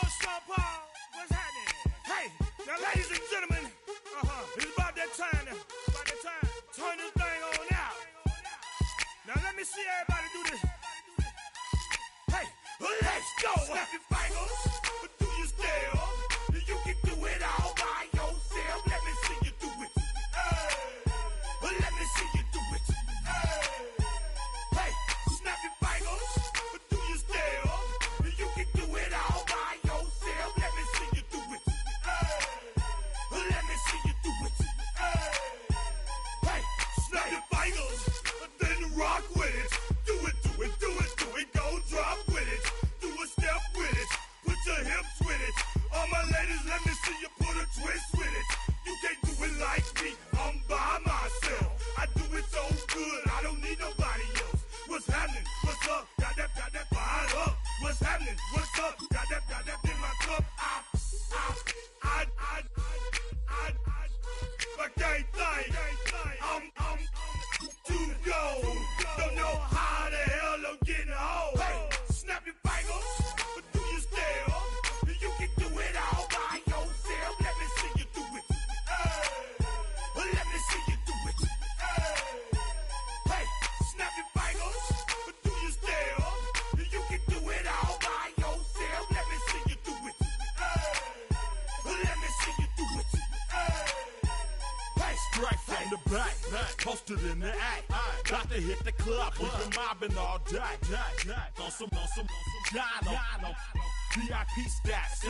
up, Sean Paul? What's happening? Hey, now ladies and gentlemen, it's about that time now. About that time. Turn this thing on out. Now let me see everybody do this. Hey, let's go. Snap your fingers, but do you still? You can do it all by yourself. Let me see you do it. Let me see you do it. Hey, snap your fingers, but do you still? You can do it all by yourself. Let me see you do it. Let me see you do it. Hey, snap your fingers, then rock with it. Do it, do it, do it, do it. Go drop with it. Do a step with it. Put your hips with it. All my ladies, let me see you put a twist with it. You can't do it like me. I'm by myself. I do it so good. I don't need nobody else. What's happening? What's up? Got that fired up. What's happening? What's up? Got that in my cup. I can't think. I'm too go. Don't know how the hell I'm getting home. Hey, snap your fingers, but do you still? You can do it all by yourself. Let me see you do it. Let me see you do it. Hey, snap your fingers, but do you still? You can do it all by yourself. Let me see you do it. Let me see you do it. Hey, Straight from the back, posted in the act. Got to hit the club, we've been mobbing all day. On some Jono, VIP stats.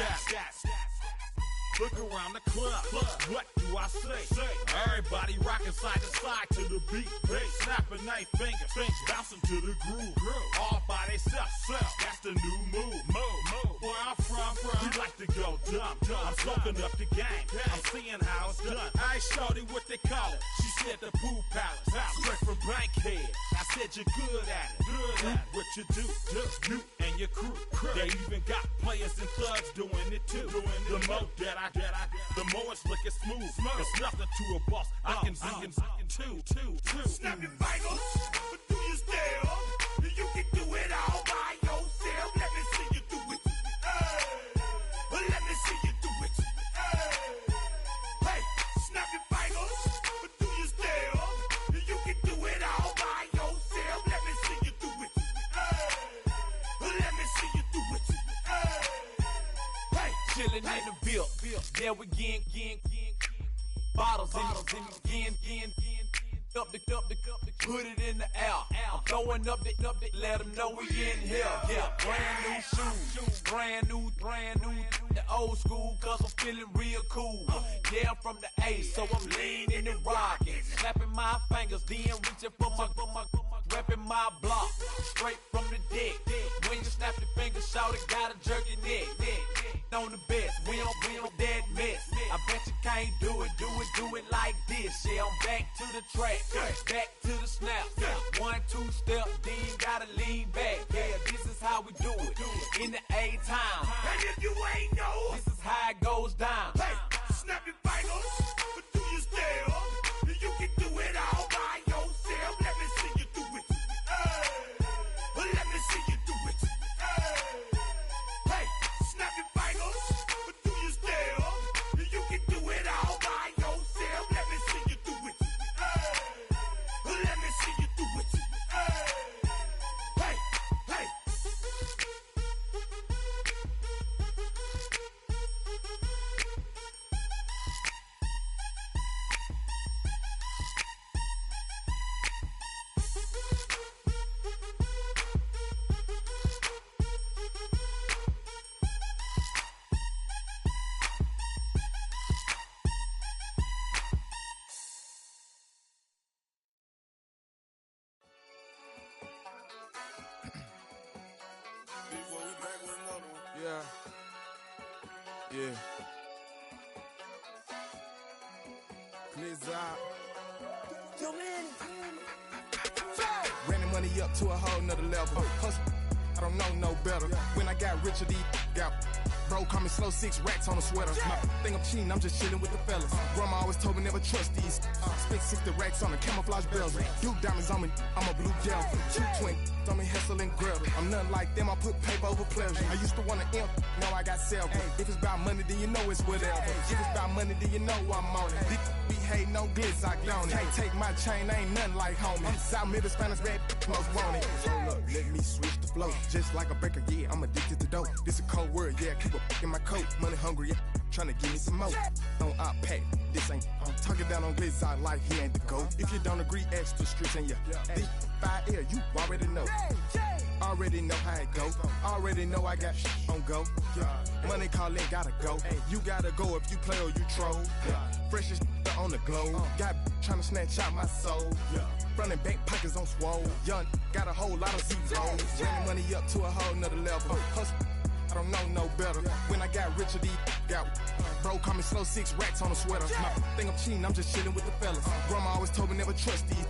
Look around the club, what do I say? Everybody rocking side to side to the beat. Snapping they fingers, bouncing to the groove. All by themselves, that's the new move. Where I'm from, we like to go dumb. I'm soaking up the game, I'm seeing how it's done. I ain't shorty what they call it, she said the pool palace. Straight from Bankhead, I said you're good at it. What you do, you and your crew. They even got players and thugs doing it too. The more that the more it's looking smooth. It's nothing to a boss. I can two. snap your fingers, but do you still? You can do it all by yourself. Let me see you do it. Let me see you do it. Hey, snap your fingers, but do you still? You can do it all by yourself. Let me see you do it. Let me see you do it. Hey, Chillin' in the build, yeah we again. Bottles in again. Up the put it in the air. I'm throwing up the, let them know we in here. Yeah, brand new shoes, brand new. The old school, cause I'm feeling real cool. Yeah, I'm from the A, so I'm leaning and rocking. Snapping my fingers, then reaching for my repping my block. Straight from the deck. When you snap your fingers, shout it, gotta jerk your neck. On the best, we don't that mess. I bet you can't do it like this. Yeah, I'm back to the track, back to the snap. 1, 2 step, then gotta lean back. Yeah, this is how we do it in the A time. and if you ain't know, This is how it goes down. hey, snap your fingers, but do you still? You can do it all by yourself. Let me see you do it. Let me see you do it. Hey, snap your fingers, but do you still? You can do it all by yourself. Let me see you do it. Let me see you do it. Hey. Yeah. Blizzard. Yo, man. Ran the money up to a whole nother level. Hustle, I don't know no better. When I got richer, these got Bro, call me slow, 6 racks on a sweater. My thing I'm cheating, I'm just chilling with the fellas. Grandma always told me never trust these. Spent 60 racks on a camouflage bells. Duke diamonds on me, I'm a blue gel. 220 on me, hustle and grub. I'm nothing like them, I put paper over pleasure. I used to want to imp, now I got self. If it's about money, then you know it's whatever. If it's about money, then you know I'm on it. Be hate, no glitz, I don't it. Can't take my chain, ain't nothing like homie. South Middle Spanish red, most want it. Hold up, let me switch the flow. Just like a baker, yeah, I'm addicted to dope. This a cold word, yeah, keep a in my coat. Money hungry, yeah, tryna give me some more. On op pack, this ain't talking down on glitz, I like he ain't the GOAT. If you don't agree, ask the streets and yeah. This fire air, you already know. Already know how it go. Already know I got shit on go. Money calling, gotta go. You gotta go if you play or you troll. Freshest on the globe. Got tryna snatch out my soul. Running bank pockets on swole. Young, got a whole lot of zeros. Running money up to a whole nother level. Hustle, I don't know no better. When I got richer, these got bro, call me slow, 6 racks on a sweater. My thing I'm cheating, I'm just chilling with the fellas. Grandma always told me never trust these.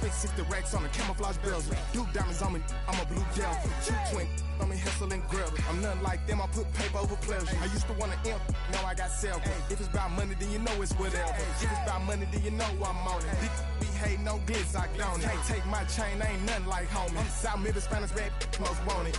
Spent 60 racks on the camouflage bells. Duke diamonds on me, I'm a blue gel. 220 on me, hustle and grub. I'm nothing like them, I put paper over pleasure. I used to want to imp, now I got self. If it's about money, then you know it's whatever. If it's about money, then you know I'm on it. Be hate, no glitz, I don't it. Can't take my chain, ain't nothing like homie. South Middle Spanish red, most want it.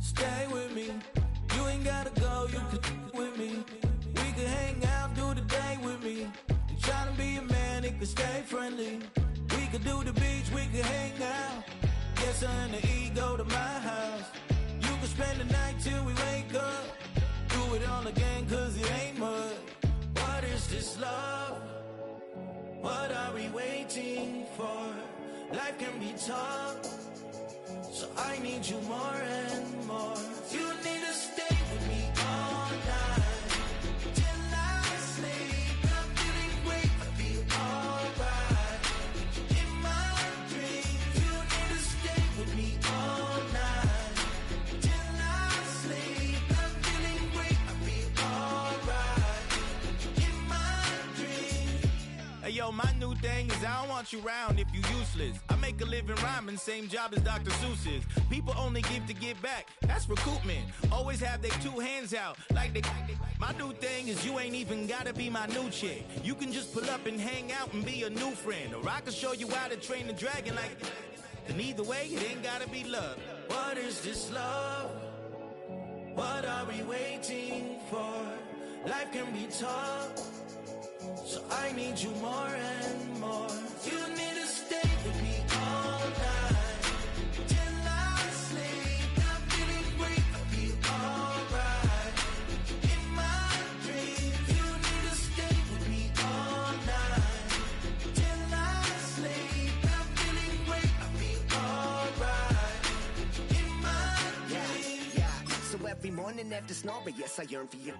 Stay with me, you ain't gotta go, you can with me. We can hang out, do the day with me. You tryna be a man, it can stay friendly. We could do the beach, we can hang out. Yes, her and the E go to my house. You can spend the night till we wake up. Do it all again, cause it ain't mud. What is this love? What are we waiting for? Life can be tough, so I need you more and more. You need to stay with me all night till I sleep. I'm feeling great, I feel alright. In my dreams, you need to stay with me all night till I sleep. I'm feeling great, I feel alright. In my dreams. Hey yo, my new thing is I don't want you around if you useless. I make a living rhyming, same job as Dr. Seuss's. People only give to get back, that's recoupment. Always have their 2 hands out, like they. My new thing is you ain't even gotta be my new chick. You can just pull up and hang out and be a new friend. Or I can show you how to train the dragon like. And either way, it ain't gotta be love. What is this love? What are we waiting for? Life can be tough, so I need you more and more. You need to stay with me all night till I sleep. I'm feeling great, I feel alright. In my dreams, you need to stay with me all night till I sleep. I'm feeling great, I feel alright. In my dreams. Yeah. So every morning after snoring, yes, I yearn for you.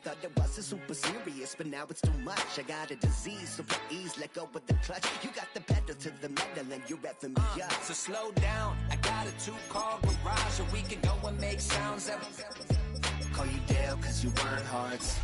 Thought it wasn't super serious, but now it's too much. I got a disease, so for ease, let go with the clutch. You got the pedal to the metal and you're revving me up. So slow down, I got a 2-car garage, or we can go and make sounds of. Call you Dale, cause you burn hearts.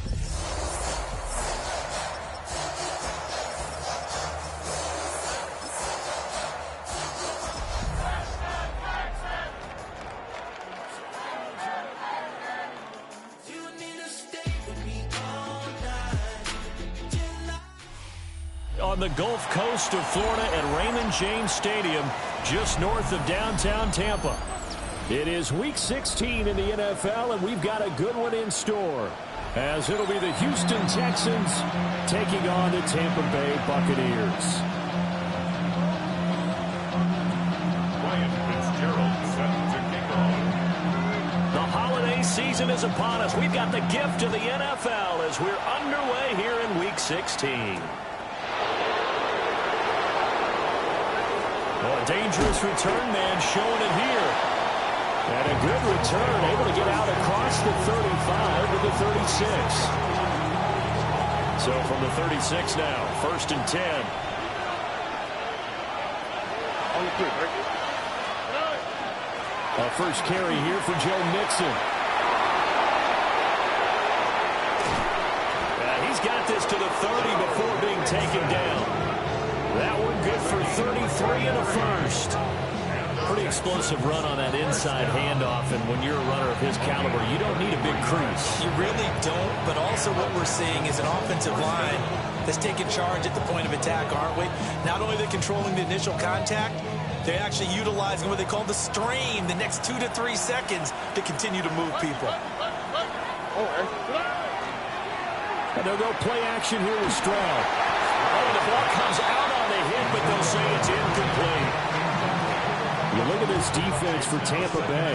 On the Gulf Coast of Florida at Raymond James Stadium, just north of downtown Tampa. It is Week 16 in the NFL, and we've got a good one in store, as it'll be the Houston Texans taking on the Tampa Bay Buccaneers. Ryan Fitzgerald set to kick off. The holiday season is upon us. We've got the gift of the NFL as we're underway here in Week 16. Well, a dangerous return man showing it here. And a good return, able to get out across the 35 to the 36. So from the 36 now, 1st and 10. A first carry here for Joe Mixon. He's got this to the 30 before being taken down. That one good for 33 and a first. Pretty explosive run on that inside handoff, and when you're a runner of his caliber, you don't need a big crease. You really don't, but also what we're seeing is an offensive line that's taking charge at the point of attack, aren't we? Not only are they controlling the initial contact, they're actually utilizing what they call the strain, the next 2 to 3 seconds, to continue to move people. And they'll go play action here with Stroud. Oh, the ball comes out on the hit, but they'll say it's incomplete. You look at this defense for Tampa Bay.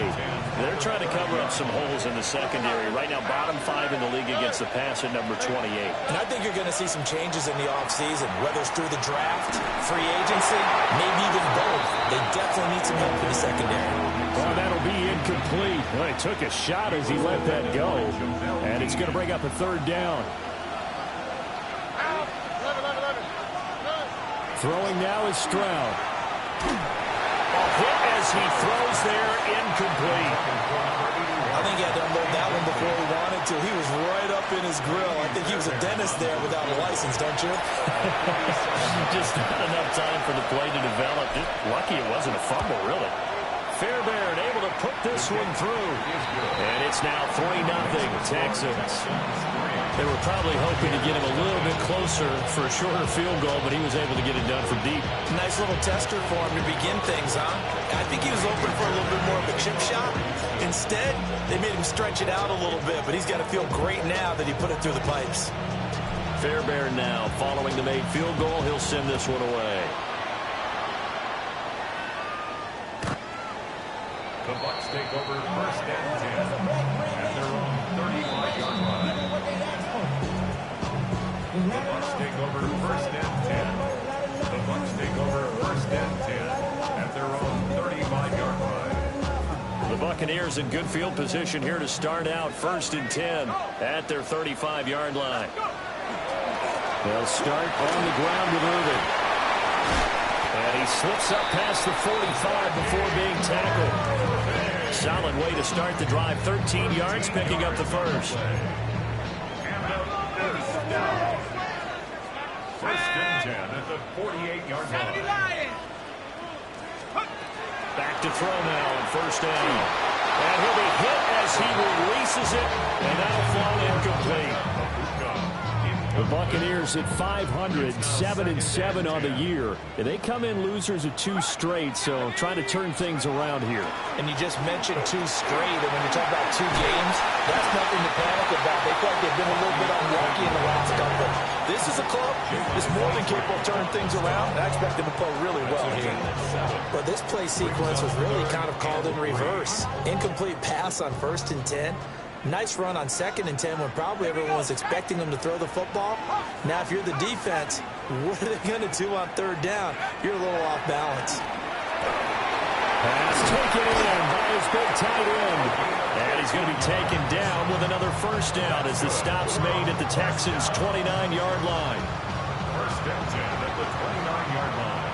They're trying to cover up some holes in the secondary. Right now, bottom 5 in the league against the pass at number 28. And I think you're going to see some changes in the offseason, whether it's through the draft, free agency, maybe even both. They definitely need some help in the secondary. Well, that'll be incomplete. Well, he took a shot as he let that go. And it's going to bring up a 3rd down. Throwing now is Stroud. Hit as he throws there, incomplete. I think he had to unload that one before he wanted to. He was right up in his grill. I think he was a dentist there without a license, don't you? Just not enough time for the play to develop. Just lucky it wasn't a fumble, really. Fairbairn able to put this one through. And it's now 3-0 Texans. They were probably hoping to get him a little bit closer for a shorter field goal, but he was able to get it done from deep. Nice little tester for him to begin things, huh? I think he was open for a little bit more of a chip shot. Instead, they made him stretch it out a little bit, but he's got to feel great now that he put it through the pipes. Fairbairn now following the made field goal. He'll send this one away. The Bucs take over 1st and 10 at their own 35-yard line. The Bucs take over 1st and 10. The Bucs take over 1st and 10 at their own 35-yard line. The Buccaneers in good field position here to start out 1st and 10 at their 35-yard line. They'll start on the ground with Irvin. And he slips up past the 45 before being tackled. Solid way to start the drive. 13 yards, picking up the first. First and 10 at the 48-yard line. Back to throw now on 1st down. And he'll be hit as he releases it, and that'll fall incomplete. The Buccaneers at 500, 7-7 on the year. And they come in losers of 2 straight, so trying to turn things around here. And you just mentioned 2 straight, and when you talk about 2 games, that's nothing to panic about. They feel like they've been a little bit unlucky in the last couple. This is a club that's more than capable of turning things around. I expect them to play really well here. But this play sequence was really kind of called in reverse. Incomplete pass on 1st and 10. Nice run on 2nd and 10 when probably everyone was expecting them to throw the football. Now, if you're the defense, what are they going to do on 3rd down? You're a little off balance. Pass taken in by his big tight end. And he's going to be taken down with another 1st down as the stop's made at the Texans' 29-yard line. 1st and 10 at the 29-yard line.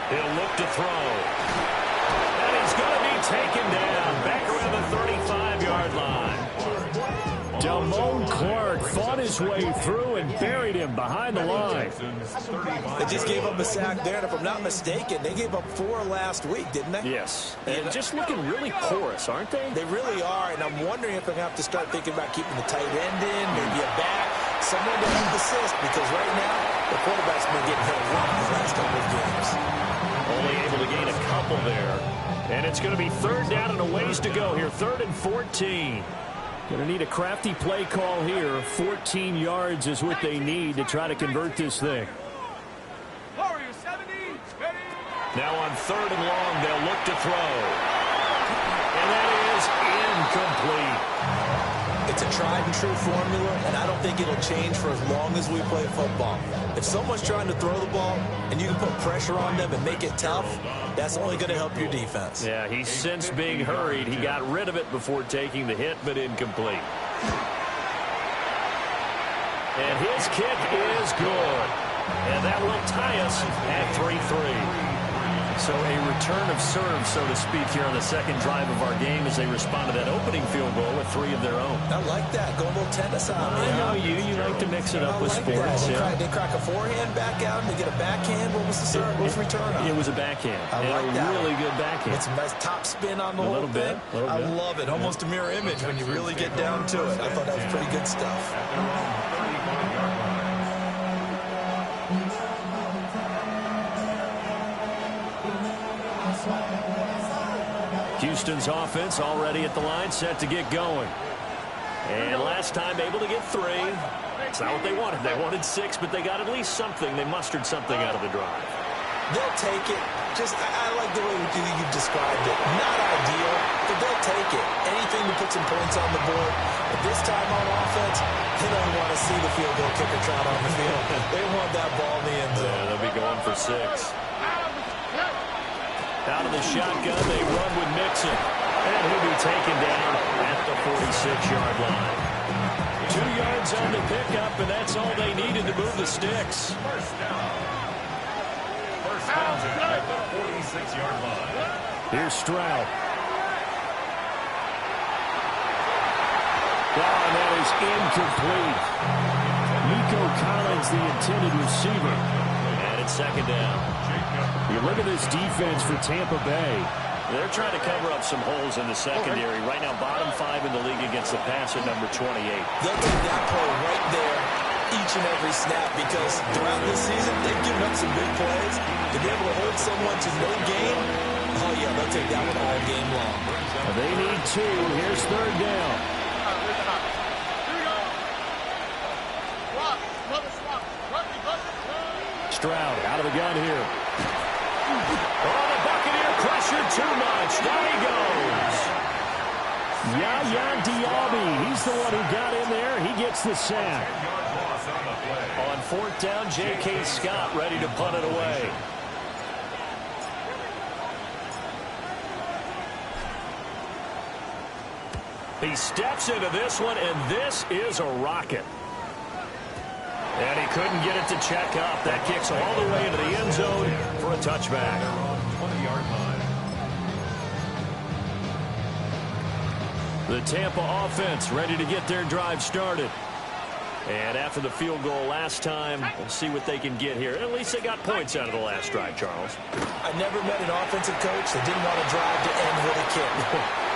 He'll look to throw. And he's going to be taken down back around the 35-yard line. Damone Clark fought his way through and buried him behind the line. They just gave up a sack there, and if I'm not mistaken, they gave up 4 last week, didn't they? Yes. And just looking really porous, aren't they? They really are, and I'm wondering if they're going to have to start thinking about keeping the tight end in, maybe a back, someone to help assist, because right now, the quarterback's been getting hit a lot in the last couple of games. Only able to gain a couple there. And it's going to be 3rd down and a ways to go here. 3rd and 14. Going to need a crafty play call here. 14 yards is what they need to try to convert this thing. Now on 3rd and long, they'll look to throw. And that is incomplete. It's and true formula, and I don't think it'll change for as long as we play football. If someone's trying to throw the ball and you can put pressure on them and make it tough, that's only going to help your defense. Yeah, he's since being hurried. He got rid of it before taking the hit, but incomplete. And his kick is good. And that will tie us at 3-3. So a return of serve, so to speak, here on the second drive of our game as they respond to that opening field goal with 3 of their own. I like that. Go a little tennis on. I know you like to mix it up with sports. Yeah. They crack a forehand back out and they get a backhand. What was the serve? What was the return on? It was a backhand. I like that. A really good backhand. It's a nice top spin on the whole thing. I love it. Almost a mirror image when you really get down to it. I thought that was pretty good stuff. Houston's offense already at the line, set to get going. And last time able to get 3. It's not what they wanted. They wanted 6, but they got at least something. They mustered something out of the drive. They'll take it. I like the way you described it. Not ideal, but they'll take it. Anything to put some points on the board. But this time on offense, they don't want to see the field goal kicker trot on the field. They want that ball in the end zone. Yeah, they'll be going for 6. Out of the shotgun, they run with Mixon. And he'll be taken down at the 46-yard line. 2 yards on the pickup, and that's all they needed to move the sticks. First down at the 46-yard line. Here's Stroud. And that is incomplete. Nico Collins, the intended receiver. And it's second down. You look at this defense for Tampa Bay. They're trying to cover up some holes in the secondary. Right now, bottom 5 in the league against the pass at number 28. They'll take that play right there each and every snap because throughout this season, they've given up some big plays. To be able to hold someone to no gain, oh, yeah, they'll take that one all game long. They need 2. Here's third down. Stroud out of the gun here. Oh, the Buccaneer pressure too much. Down he goes. Yaya Diaby, he's the one who got in there. He gets the sack. On fourth down, J.K. Scott ready to punt it away. He steps into this one, and this is a rocket. And he couldn't get it to check up. That kicks all the way into the end zone for a touchback. 20-yard line. The Tampa offense ready to get their drive started. And after the field goal last time, we'll see what they can get here. At least they got points out of the last drive, Charles. I never met an offensive coach that didn't want to drive to end with a kick.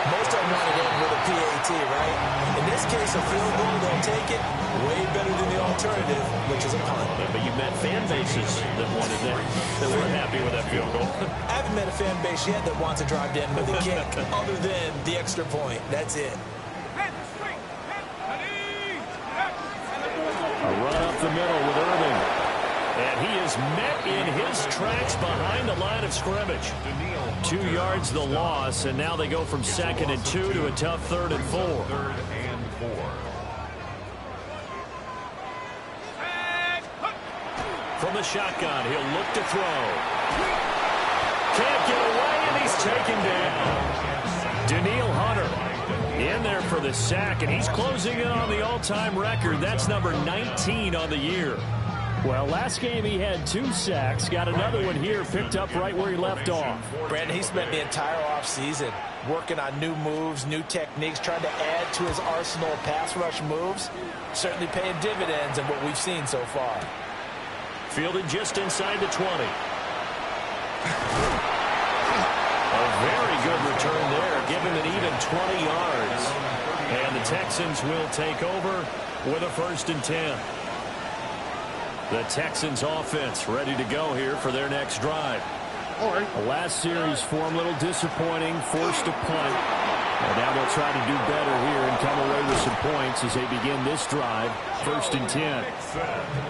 Most of them want to end with a PAT, right? In this case, a field goal, they'll take it. Way better than the alternative, which is a punt. Yeah, but you met fan bases that wanted that, that weren't happy with that field goal. I haven't met a fan base yet that wants to drive to end with a kick, other than the extra point. That's it. A run up the middle with Irving. And he is met in his tracks behind the line of scrimmage. 2 yards the loss, and now they go from 2nd and 2 to a tough 3rd and 4. 3rd and 4. From the shotgun, he'll look to throw. Can't get away, and he's taken down. Danielle Hunter in there for the sack, and he's closing in on the all-time record. That's number 19 on the year. Well, last game he had 2 sacks. Got another one here, picked up right where he left off. Brandon, he spent the entire offseason working on new moves, new techniques, trying to add to his arsenal of pass rush moves. Certainly paying dividends in what we've seen so far. Fielded just inside the 20. A very good return there, giving an even 20 yards. And the Texans will take over with a 1st and 10. The Texans offense ready to go here for their next drive. The last series for them, a little disappointing, forced a punt. And now they'll try to do better here and come away with some points as they begin this drive. 1st and 10.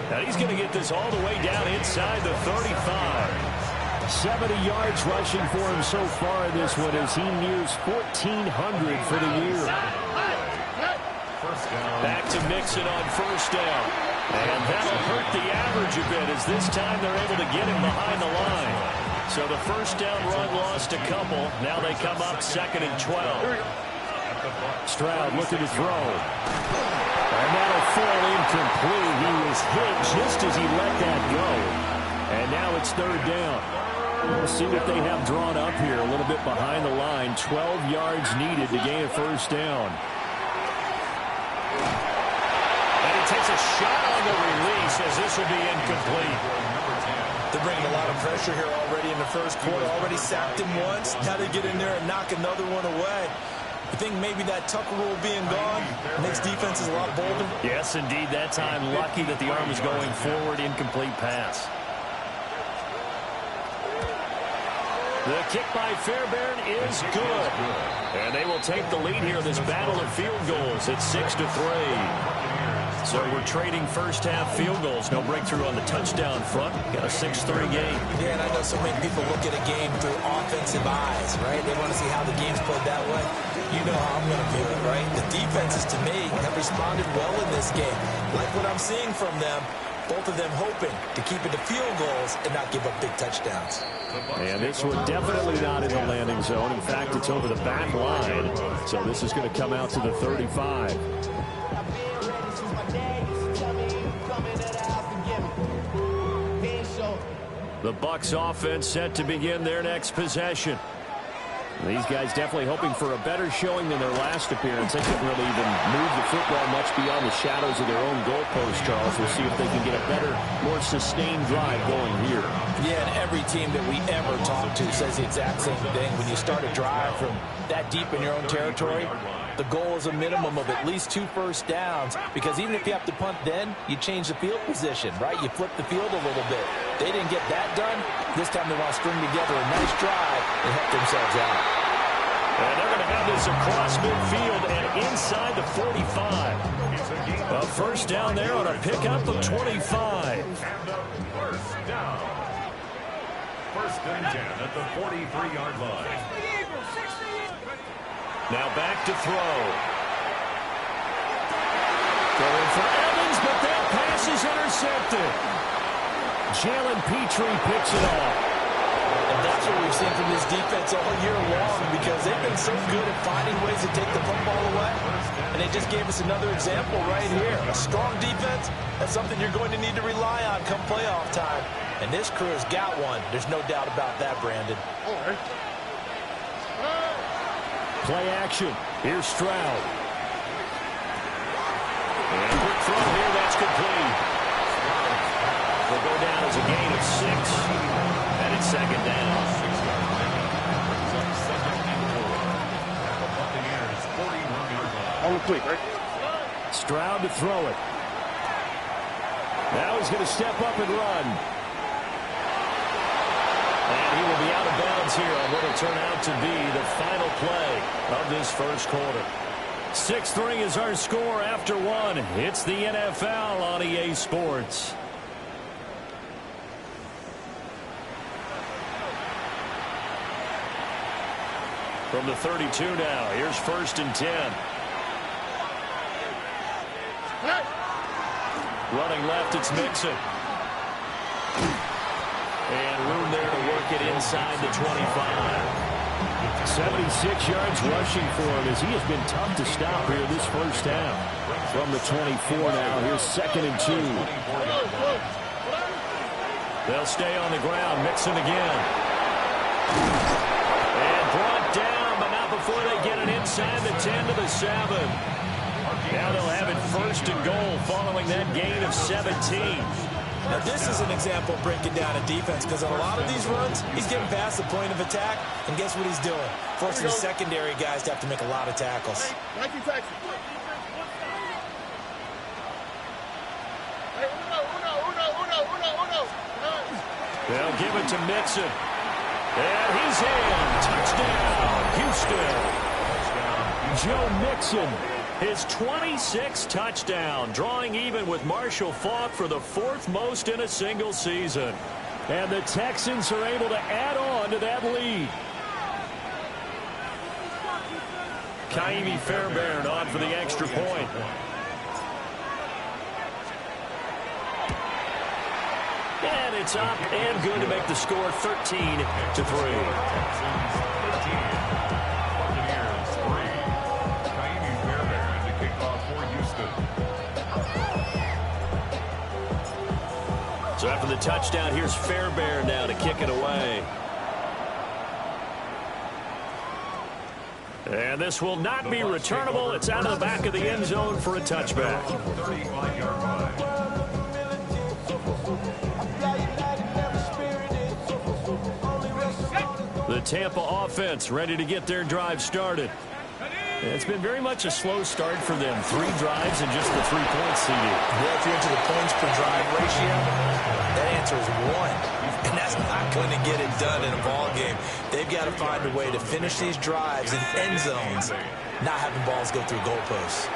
Now he's going to get this all the way down inside the 35. 70 yards rushing for him so far in this one as he nears 1,400 for the year. First down. Back to Mixon on first down. And that'll hurt the average a bit as this time they're able to get him behind the line. So the first down run lost a couple. Now they come up 2nd and 12. Stroud looking to throw. And that'll fall incomplete. He was hit just as he let that go. And now it's 3rd down. We'll see what they have drawn up here. A little bit behind the line. 12 yards needed to gain a first down. And he takes a shot on the release as this will be incomplete. They're bringing a lot of pressure here already in the first quarter. Already sacked him once. Now they get in there and knock another one away. I think maybe that Tucker rule being gone makes defenses a lot bolder. Yes, indeed. That time lucky that the arm was going forward. Incomplete pass. The kick by Fairbairn is good. And they will take the lead here in this battle of field goals at 6-3. So we're trading first half field goals. No breakthrough on the touchdown front. Got a 6-3 game. Yeah, and I know so many people look at a game through offensive eyes, right? They want to see how the game's played that way. You know how I'm going to view it, right? The defenses, to me, have responded well in this game. Like what I'm seeing from them, both of them hoping to keep it to field goals and not give up big touchdowns. And this one definitely not in the landing zone. In fact, it's over the back line. So this is going to come out to the 35. The Bucs offense set to begin their next possession. These guys definitely hoping for a better showing than their last appearance. They couldn't really even move the football much beyond the shadows of their own goalpost, Charles. We'll see if they can get a better, more sustained drive going here. Yeah, and every team that we ever talk to says the exact same thing. When you start a drive from that deep in your own territory, the goal is a minimum of at least 2 first downs, because even if you have to punt then, you change the field position, right? You flip the field a little bit. They didn't get that done. This time they want to string together a nice drive and help themselves out. And they're going to have this across midfield and inside the 45. A first down there on a pickup of 25. First down. First and 10 at the 43-yard line. Now back to throw. Going for Evans, but that pass is intercepted. Jalen Petrie picks it off. And that's what we've seen from this defense all year long, because they've been so good at finding ways to take the football away. And they just gave us another example right here. A strong defense, that's something you're going to need to rely on come playoff time. And this crew has got one. There's no doubt about that, Brandon. Play action. Here's Stroud. And quick throw here. That's complete. Will go down as a gain of 6. And it's 2nd down. On the cleat, right? Stroud to throw it. Now he's going to step up and run. And he will be out of bounds here on what will turn out to be the final play of this first quarter. 6-3 is our score after 1. It's the NFL on EA Sports. From the 32 now, here's 1st and 10. Running left, it's Mixon. And room there to work it inside the 25. 76 yards rushing for him as he has been tough to stop here this first half. From the 24 now, here's 2nd and 2. They'll stay on the ground. Mixon again. And brought down, but not before they get it inside the 10 to the 7. Now they'll have it 1st and goal following that gain of 17. Now this is an example of breaking down a defense, because on a lot of these runs, he's getting past the point of attack, and guess what he's doing? Forcing the secondary guys to have to make a lot of tackles. They'll give it to Mixon. And he's in. Touchdown, Houston. Joe Mixon, his 26th touchdown, drawing even with Marshall Faulk for the 4th most in a single season. And the Texans are able to add on to that lead. Kaimi Fairbairn on for the extra point. And it's up and good to make the score 13-3. Texans 13. Buccaneers 3. Kaimi Fairbairn to kick off for Houston. So after the touchdown, here's Fairbairn now to kick it away. And this will not be returnable. It's out of the back of the end zone for a touchback. 35-yard line. The Tampa offense ready to get their drive started. It's been very much a slow start for them. 3 drives and just the 3 points CD. Well, if you're into the points per drive ratio, that answer is 1. And that's not going to get it done in a ball game. They've got to find a way to finish these drives in end zones, not having balls go through goalposts.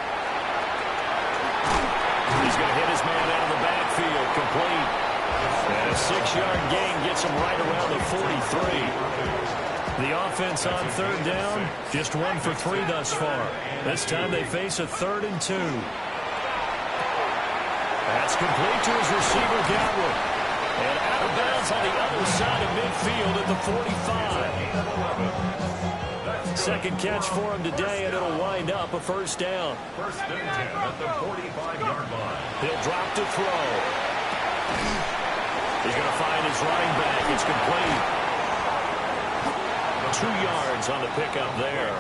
He's going to hit his man out of the backfield, complete. And a 6-yard gain gets him right around the 43. The offense on third down, just 1 for 3 thus far. This time they face a 3rd and 2. That's complete to his receiver, Godwin. And out of bounds on the other side of midfield at the 45. Second catch for him today, and it'll wind up a first down. First and 10 at the 45-yard line. He'll drop to throw. He's going to find his running back. It's complete. 2 yards on the pickup there.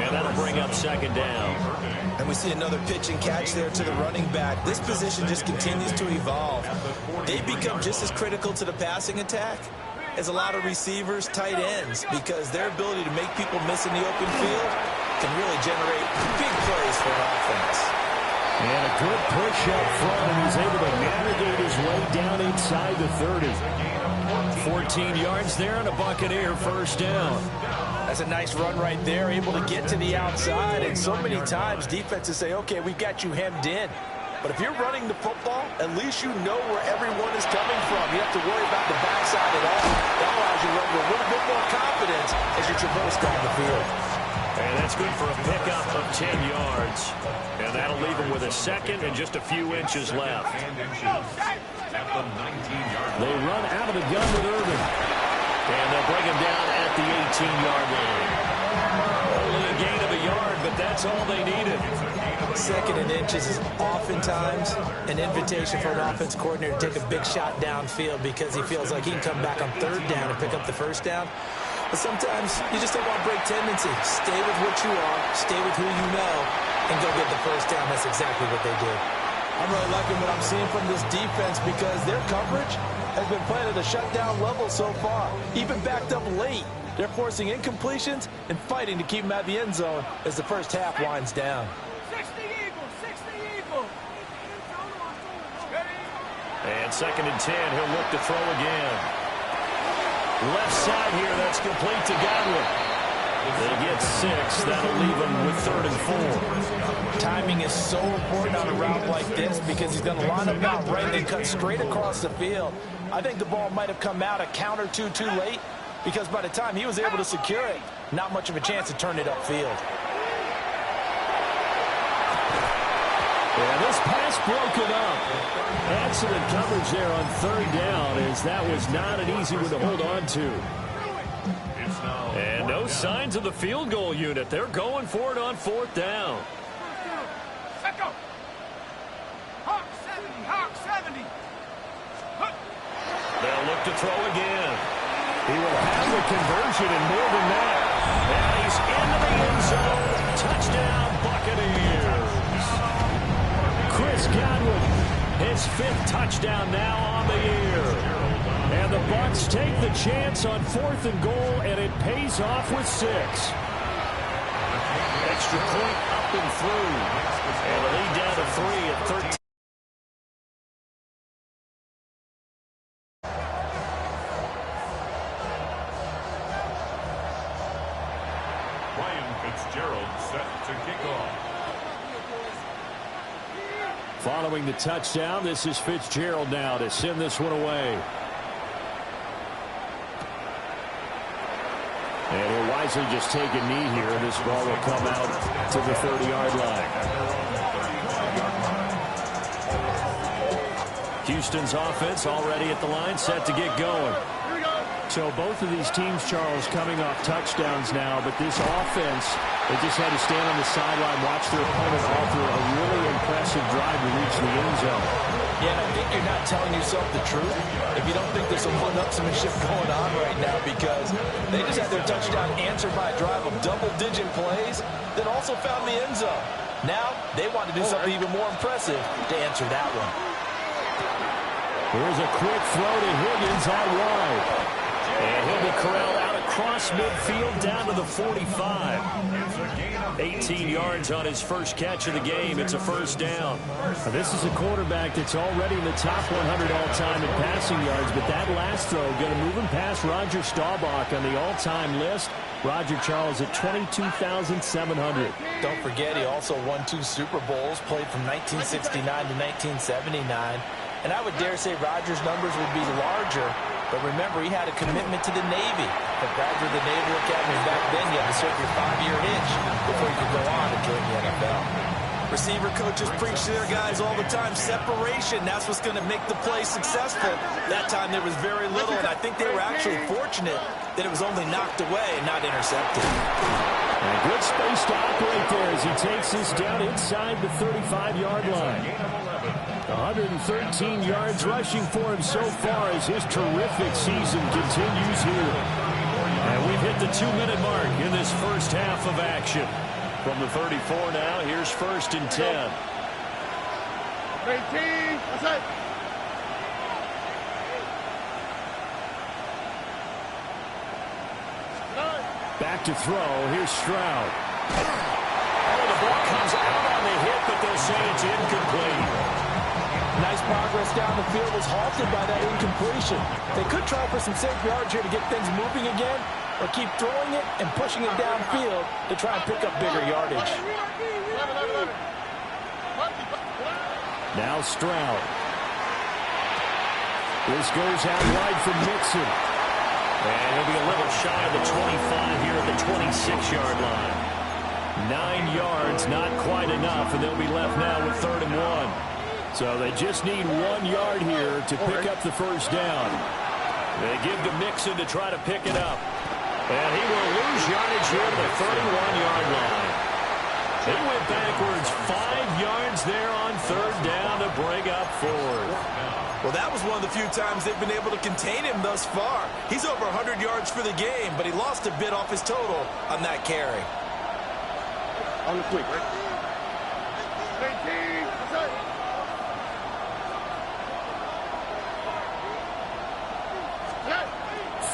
And that'll bring up second down. And we see another pitch and catch there to the running back. This position just continues to evolve. They become just as critical to the passing attack as a lot of receivers, tight ends, because their ability to make people miss in the open field can really generate big plays for an offense. And a good push up front, and he's able to navigate his way down inside the 30. 14 yards there and a Buccaneer first down. That's a nice run right there, able to get to the outside, and so many times defenses say, okay, we've got you hemmed in. But if you're running the football, at least you know where everyone is coming from. You have to worry about the backside at all. That allows you to run with a little bit more confidence as you traverse down the field. And that's good for a pickup of 10 yards. And that'll leave him with a second and just a few inches left. At the 19-yard line. They run out of the gun with Irvin. And they'll bring him down at the 18-yard line. Only a gain of a yard, but that's all they needed. Second and inches is oftentimes an invitation for an offense coordinator to take a big shot downfield because he feels like he can come back on third down and pick up the first down. But sometimes you just don't want to break tendency. Stay with what you are, stay with who you know, and go get the first down. That's exactly what they did. I'm really liking what I'm seeing from this defense because their coverage has been playing at a shutdown level so far. Even backed up late, they're forcing incompletions and fighting to keep them at the end zone as the first half winds down. 60 Eagles. And second and 10, he'll look to throw again. Left side here, that's complete to Godwin. They get 6. That'll leave him with 3rd and 4. Timing is so important on a route like this because he's going to line up out right and then cut straight across the field. I think the ball might have come out a count or two too late because by the time he was able to secure it, not much of a chance to turn it upfield. Yeah, this pass broken up. Excellent coverage there on third down as that was not an easy one to hold on to. And no signs of the field goal unit. They're going for it on 4th down. Let go. Hawk 70. They'll look to throw again. He will have the conversion and more than that. And he's into the end zone. Touchdown, Buccaneers. Chris Godwin, his 5th touchdown now on the year. And the Bucs take the chance on 4th and goal, and it pays off with 6. Extra point up and through. And the lead down to 3 at 13. Fitzgerald set to kick off. Following the touchdown, this is Fitzgerald now to send this one away. And he'll wind wisely just take a knee here. This ball will come out to the 30-yard line. Houston's offense already at the line, set to get going. So both of these teams, Charles, coming off touchdowns now, but this offense, they just had to stand on the sideline, watch their opponent offer a really impressive drive to reach the end zone. Yeah, and I think you're not telling yourself the truth if you don't think there's some one-upsmanship going on right now, because they just had their touchdown answered by a drive of double-digit plays that also found the end zone. Now they want to do something even more impressive to answer that one. Here's a quick throw to Higgins out wide. And he'll be corralled out across midfield down to the 45. 18 yards on his first catch of the game. It's a first down. Now, this is a quarterback that's already in the top 100 all-time in passing yards, but that last throw going to move him past Roger Staubach on the all-time list. Roger Charles at 22,700. Don't forget, he also won 2 Super Bowls, played from 1969 to 1979. And I would dare say Rogers' numbers would be larger, but remember, he had a commitment to the Navy. To graduate the Naval Academy back then, you had to serve your 5-year hitch before you could go on and join the NFL. Receiver coaches preach to their guys all the time, separation, that's what's going to make the play successful. That time there was very little, and I think they were actually fortunate that it was only knocked away and not intercepted. And good space to operate there as he takes this down inside the 35-yard line. 113 yards rushing for him so far as his terrific season continues here. And we've hit the 2-minute mark in this first half of action. From the 34 now, here's 1st and 10. 18, that's it. Back to throw, here's Stroud. Oh, the ball comes out on the hit, but they'll say it's incomplete. Nice progress down the field was halted by that incompletion. They could try for some safe yards here to get things moving again, or keep throwing it and pushing it downfield to try and pick up bigger yardage. Now Stroud. This goes out wide for Mixon. And he'll be a little shy of the 25 here at the 26-yard line. 9 yards, not quite enough, and they'll be left now with 3rd and 1. So they just need 1 yard here to pick up the first down. They give to Mixon to try to pick it up. And he will lose yardage here to the 31-yard line. They went backwards 5 yards there on 3rd down to bring up 4th. Well, that was one of the few times they've been able to contain him thus far. He's over 100 yards for the game, but he lost a bit off his total on that carry. On the quick, right? 18, that's it.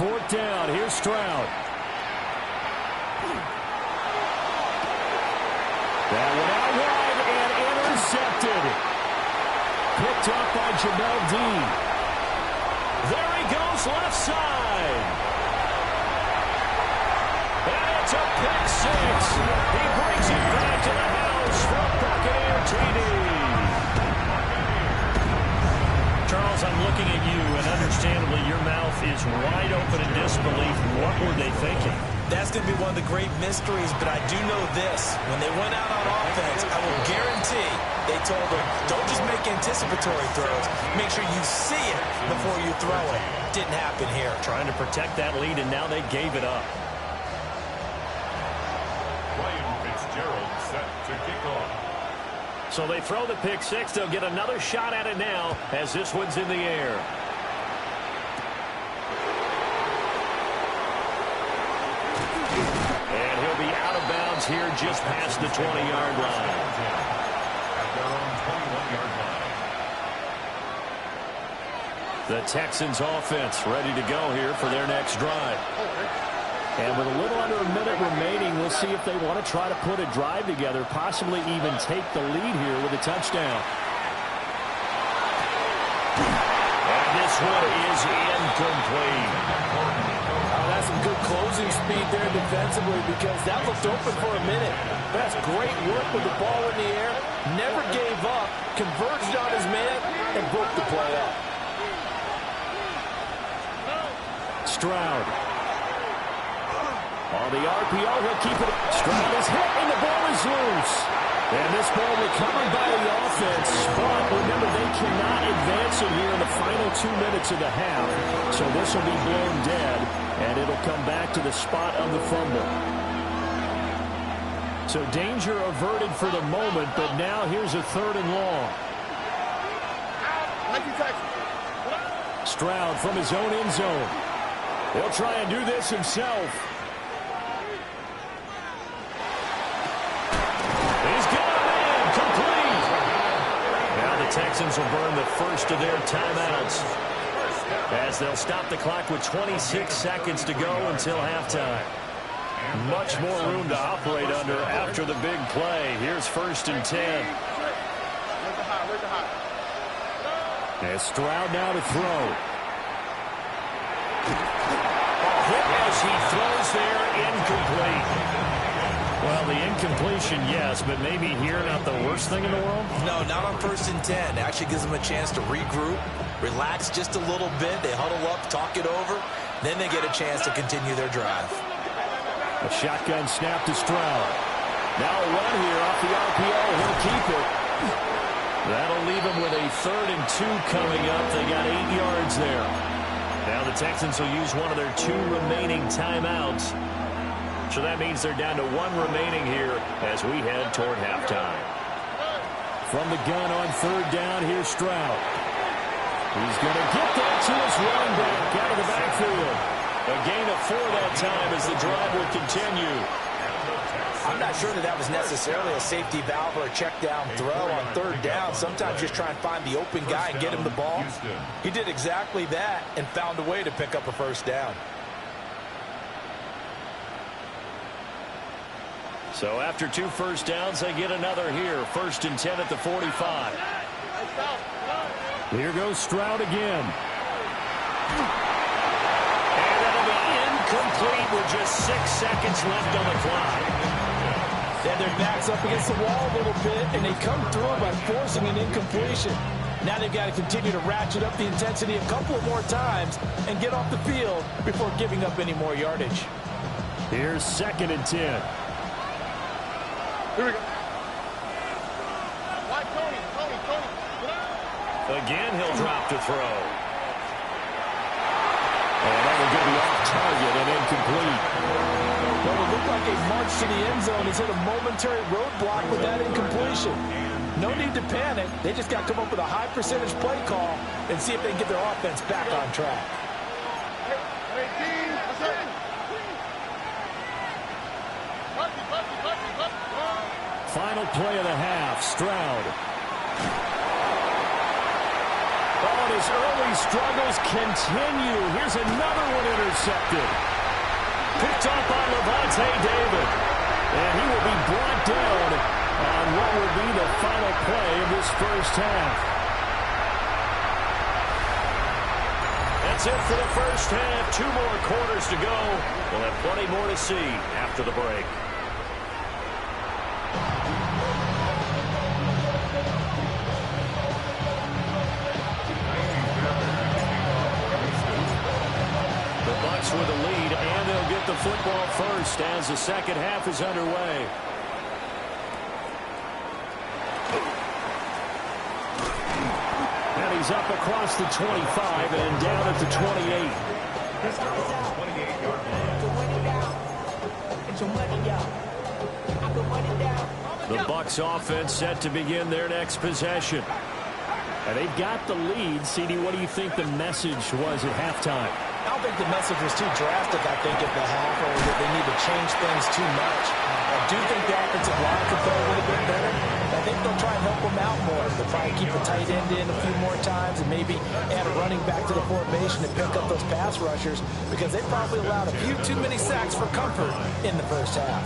4th down. Here's Stroud. That one out wide and intercepted. Picked up by Jamel Dean. There he goes, left side. And it's a pick 6. He brings it back to the house for Buccaneer TD. Charles, I'm looking at you, and understandably, your mouth is wide open in disbelief. What were they thinking? That's going to be one of the great mysteries, but I do know this. When they went out on offense, I will guarantee they told them, don't just make anticipatory throws. Make sure you see it before you throw it. Didn't happen here. Trying to protect that lead, and now they gave it up. Ryan Fitzgerald set to kick off. So they throw the pick 6. They'll get another shot at it now as this one's in the air. And he'll be out of bounds here just past the 20-yard line. At their own 21-yard line. The Texans offense ready to go here for their next drive. And with a little under a minute remaining, we'll see if they want to try to put a drive together, possibly even take the lead here with a touchdown. And this one is incomplete. That's some good closing speed there defensively, because that looked open for a minute. That's great work with the ball in the air. Never gave up, converged on his man, and broke the play up. Stroud. On The RPO will keep it. Stroud is hit, and the ball is loose. And this ball recovered by the offense. But remember, they cannot advance it here in the final 2 minutes of the half. So this will be blown dead, and it'll come back to the spot of the fumble. So danger averted for the moment, but now here's a 3rd and long. Stroud from his own end zone. He'll try and do this himself. He's got it in, complete. Now the Texans will burn the first of their timeouts, as they'll stop the clock with 26 seconds to go until halftime. Much more room to operate under after the big play. Here's 1st and 10. As Stroud now to throw. Hit as he throws there, incomplete. Well, the incompletion, yes, but maybe here not the worst thing in the world? No, not on 1st and 10. It actually gives them a chance to regroup, relax just a little bit. They huddle up, talk it over. Then they get a chance to continue their drive. A shotgun snap to Stroud. Now a run here off the RPO. He'll keep it. That'll leave him with a 3rd and 2 coming up. They got 8 yards there. Now the Texans will use one of their 2 remaining timeouts. So that means they're down to 1 remaining here as we head toward halftime. From the gun on 3rd down, here's Stroud. He's going to get that to his running back out of the backfield. A gain of 4 that time as the drive will continue. I'm not sure that was necessarily a safety valve or a check down throw on 3rd down. Sometimes just try and find the open guy and get him the ball. He did exactly that and found a way to pick up a 1st down. So after 2 first downs, they get another here. 1st and 10 at the 45. Here goes Stroud again. And that'll be incomplete with just 6 seconds left on the clock. Then their back's up against the wall a little bit, and they come through by forcing an incompletion. Now they've got to continue to ratchet up the intensity a couple of more times and get off the field before giving up any more yardage. Here's 2nd and 10. Here we go. Again, he'll drop to throw. And that will get the off target and incomplete. Well, it looked like a march to the end zone. He's hit a momentary roadblock with that incompletion. No need to panic. They just got to come up with a high percentage play call and see if they can get their offense back on track. Final play of the half, Stroud. Oh, and his early struggles continue. Here's another one intercepted. Picked up by Levante David. And he will be brought down on what will be the final play of this first half. That's it for the first half. 2 more quarters to go. We'll have plenty more to see after the break. With the lead, and they'll get the football first as the second half is underway. And he's up across the 25 and down at the 28. The Bucs offense set to begin their next possession. And they've got the lead. CD, what do you think the message was at halftime? I don't think the message was too drastic, I think, at the half, or that they need to change things too much. I do think the offensive line could play a little bit better. I think they'll try and help them out more. They'll try and keep a tight end in a few more times and maybe add a running back to the formation to pick up those pass rushers, because they probably allowed a few too many sacks for comfort in the first half.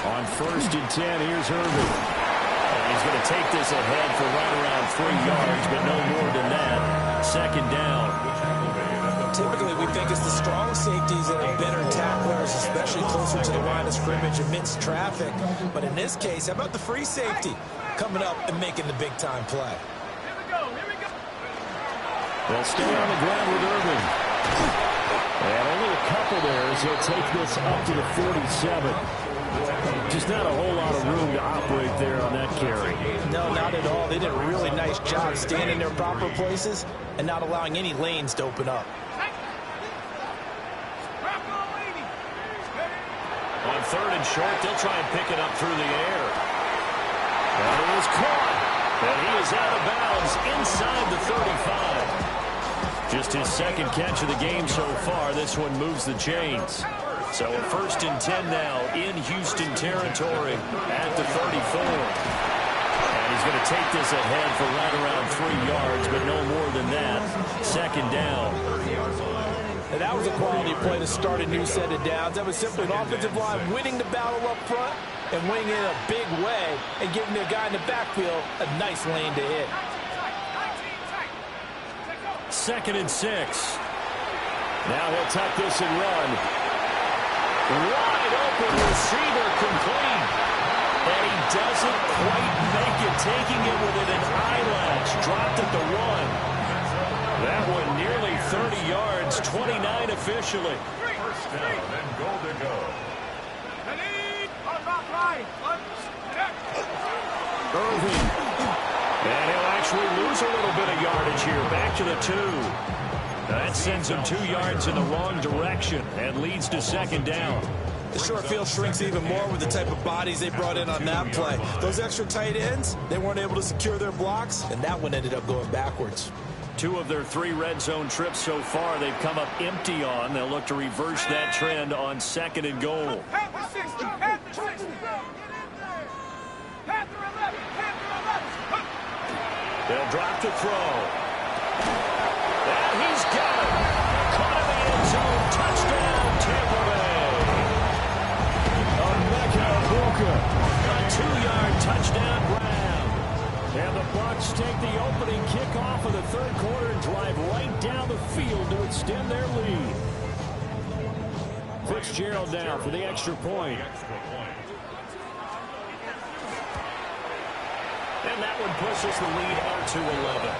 On 1st and 10, here's Irvin. And he's going to take this ahead for right around 3 yards, but no more than that. 2nd down. Typically, we think it's the strong safeties that are better tacklers, especially closer to the line of scrimmage amidst traffic. But in this case, how about the free safety? coming up and making the big-time play. They'll stay on the ground with Irving. And only a couple there as they'll take this up to the 47. Just not a whole lot of room to operate there on that carry. No, not at all. They did a really nice job staying in their proper places and not allowing any lanes to open up. On 3rd and short, they'll try and pick it up through the air. And it is caught. And he is out of bounds inside the 35. Just his second catch of the game so far. This one moves the chains. So a 1st and 10 now in Houston territory at the 34. And he's going to take this ahead for right around 3 yards, but no more than that. 2nd down. And that was a quality play to start a new set of downs. That was simply an offensive line winning the battle up front and winning it in a big way and giving the guy in the backfield a nice lane to hit. 2nd and 6. Now he'll tuck this and run. Wide open receiver complete. And he doesn't quite make it, taking it within an eyelash. Dropped at the 1. That one nearly 30 yards, 29 officially. 1st down and goal to go. Irving. And he'll actually lose a little bit of yardage here. Back to the 2. That sends him 2 yards in the wrong direction and leads to 2nd down. The short field shrinks even more with the type of bodies they brought in on that play. Those extra tight ends, they weren't able to secure their blocks, and that one ended up going backwards. 2 of their 3 red zone trips so far they've come up empty on. They'll look to reverse that trend on 2nd and goal. They'll drop to throw. And he's got it. Caught in the end zone. Touchdown, Tampa Bay. A 2-yard touchdown grab. And the Bucs take the opening kickoff of the 3rd quarter and drive right down the field to extend their lead. Fitzgerald now for the extra point. And that one pushes the lead out to 11.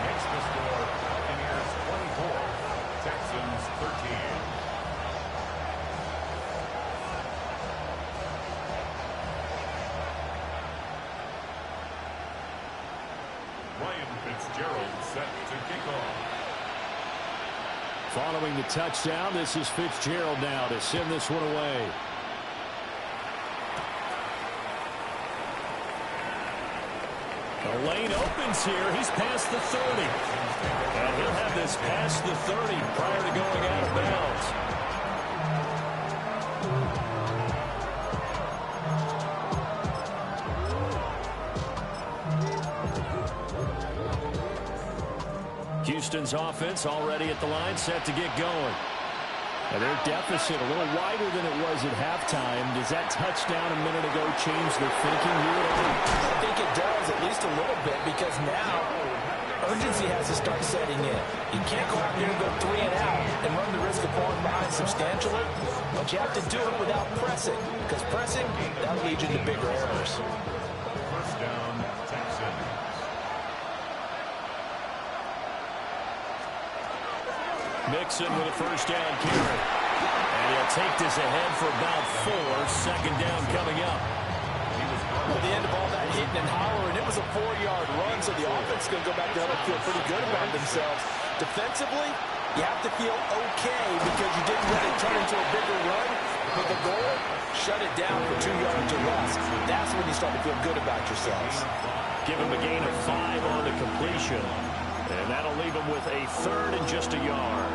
Next the score, Buccaneers 24, Texans 13. Ryan Fitzgerald set to kick off. Following the touchdown, this is Fitzgerald now to send this one away. The lane opens here. He's past the 30. And he'll have this past the 30 prior to going out of bounds. Houston's offense already at the line, set to get going. And their deficit a little wider than it was at halftime. Does that touchdown a minute ago change their thinking here? I think it does, at least a little bit, because now urgency has to start setting in. You can't go out here and go 3 and out and run the risk of falling behind substantially, but you have to do it without pressing, because pressing, that'll lead you to bigger errors. 1st down, Texans. Mixon with a 1st down carry. And he'll take this ahead for about 4. 2nd down coming up. At the end of all that hitting and hollering, it was a 4-yard run, so the offense is going to go back down and feel pretty good about themselves. Defensively, you have to feel okay because you didn't let it turn into a bigger run. But the goal, shut it down for 2 yards or less. That's when you start to feel good about yourselves. Give him a gain of 5 on the completion. And that'll leave him with a 3rd and just a yard.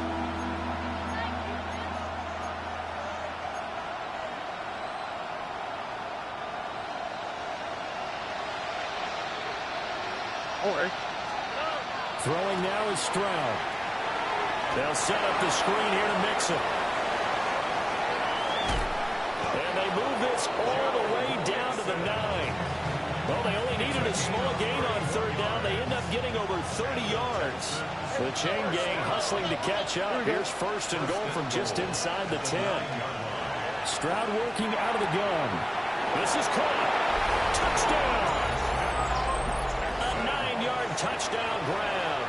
Throwing now is Stroud. They'll set up the screen here to Mixon. And they move this all the way down to the 9. Well, they only needed a small gain on 3rd down. They end up getting over 30 yards. The chain gang hustling to catch up. Here's 1st and goal from just inside the 10. Stroud working out of the gun. This is caught. Touchdown! A 9-yard touchdown grab.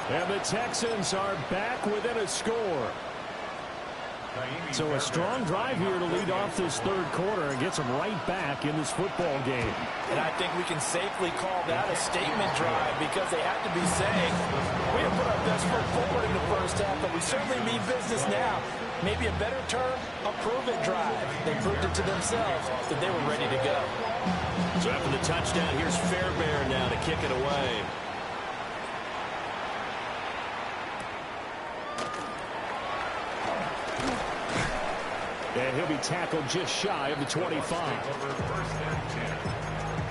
And the Texans are back within a score. So a strong drive here to lead off this third quarter and gets them right back in this football game. And I think we can safely call that a statement drive because they have to be saying, we have put our best foot forward in the first half, but we certainly mean business now. Maybe a better term, a prove-it drive. They proved it to themselves that they were ready to go. So after the touchdown, here's Fairbairn now to kick it away. And he'll be tackled just shy of the 25. First and 10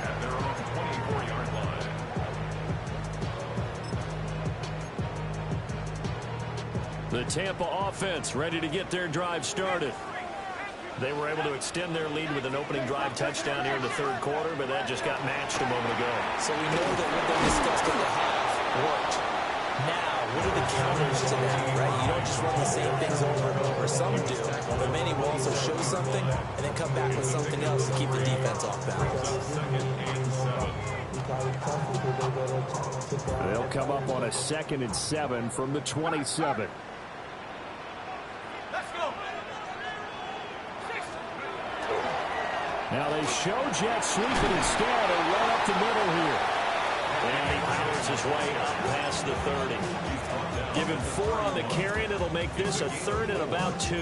at their own 24-yard line. The Tampa offense ready to get their drive started. They were able to extend their lead with an opening drive touchdown here in the third quarter, but that just got matched a moment ago. So we know that what they discussed at the half worked. Now, what are the counters to that, right? You don't just run the same things over and over. Some do, but many will also show something and then come back with something else to keep the defense off balance. They'll come up on a 2nd and 7 from the 27. Now they show jet sweeping instead and run up the middle here. And he powers his way up past the 30. Given 4 on the carry, and it'll make this a 3rd and about 2.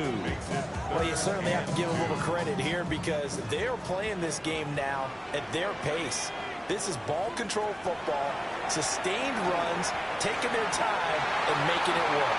Well, you certainly have to give a little credit here because they're playing this game now at their pace. This is ball control football, sustained runs, taking their time, and making it work.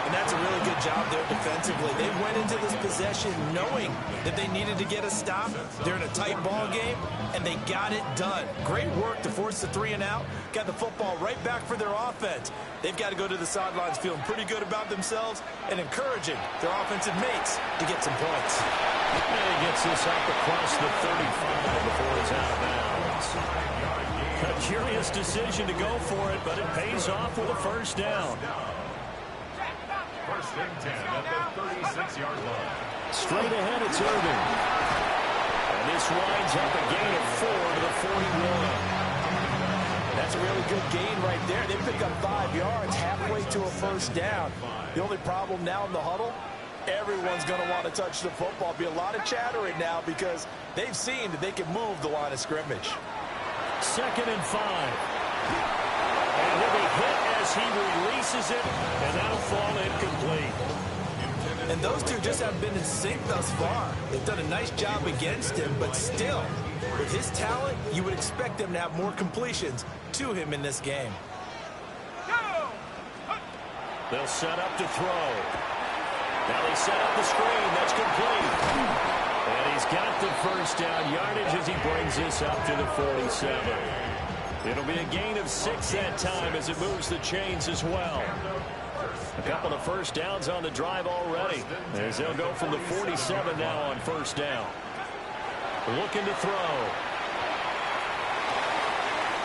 And that's a really good job there defensively. They went into this possession knowing that they needed to get a stop. They're in a tight ball game, and they got it done. Great work to force the 3 and out. Got the football right back for their offense. They've got to go to the sidelines feeling pretty good about themselves and encouraging their offensive mates to get some points. And he gets this up across the 35 before he's out of bounds. A curious decision to go for it, but it pays off with a first down. First and 10 at the 36-yard line. Straight ahead, it's Irvin. And this winds up a gain of 4 to the 41. That's a really good gain right there. They pick up 5 yards halfway to a first down. The only problem now in the huddle, everyone's going to want to touch the football. Be a lot of chattering now because they've seen that they can move the line of scrimmage. 2nd and 5. And he'll be hit as he releases it, and that'll fall incomplete. And those two just haven't been in sync thus far. They've done a nice job against him, but still, with his talent, you would expect them to have more completions to him in this game. They'll set up to throw. Now they set up the screen. That's complete. And he's got the first down yardage as he brings this up to the 47. It'll be a gain of 6 that time as it moves the chains as well. A couple of first downs on the drive already as they'll go from the 47 now on first down. Looking to throw.